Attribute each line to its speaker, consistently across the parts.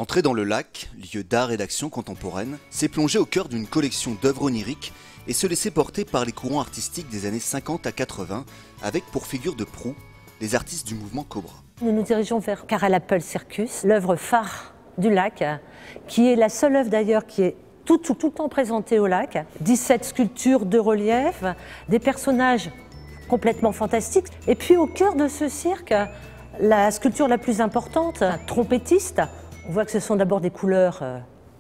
Speaker 1: Entrer dans le lac, lieu d'art et d'action contemporaine, c'est plonger au cœur d'une collection d'œuvres oniriques et se laisser porter par les courants artistiques des années 50 à 80, avec pour figure de proue les artistes du mouvement Cobra.
Speaker 2: Nous nous dirigeons vers Carel Apple Circus, l'œuvre phare du lac, qui est la seule œuvre d'ailleurs qui est tout le temps présentée au lac. 17 sculptures de relief, des personnages complètement fantastiques. Et puis au cœur de ce cirque, la sculpture la plus importante, un trompettiste. On voit que ce sont d'abord des couleurs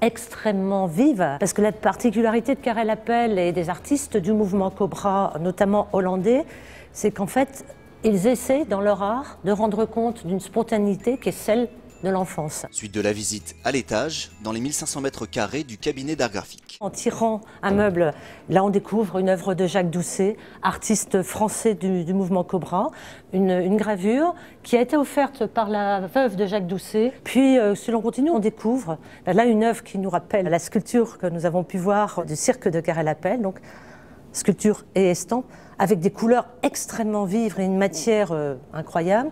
Speaker 2: extrêmement vives, parce que la particularité de Carel Apple et des artistes du mouvement Cobra, notamment hollandais, c'est qu'en fait, ils essaient dans leur art de rendre compte d'une spontanéité qui est celle de l'enfance.
Speaker 1: Suite de la visite à l'étage, dans les 1500 mètres carrés du cabinet d'art graphique.
Speaker 2: En tirant un meuble, là on découvre une œuvre de Jacques Doucet, artiste français du mouvement Cobra, une gravure qui a été offerte par la veuve de Jacques Doucet. Puis si l'on continue, on découvre là une œuvre qui nous rappelle la sculpture que nous avons pu voir du cirque de Carel Apple, donc sculpture et estampes, avec des couleurs extrêmement vives et une matière incroyable.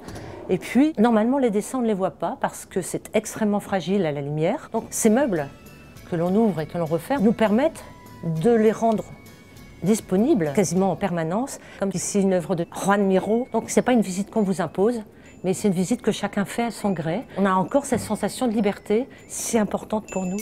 Speaker 2: Et puis, normalement, les dessins, on ne les voit pas parce que c'est extrêmement fragile à la lumière. Donc, ces meubles que l'on ouvre et que l'on referme nous permettent de les rendre disponibles quasiment en permanence, comme ici une œuvre de Juan Miro. Donc, ce n'est pas une visite qu'on vous impose, mais c'est une visite que chacun fait à son gré. On a encore cette sensation de liberté si importante pour nous.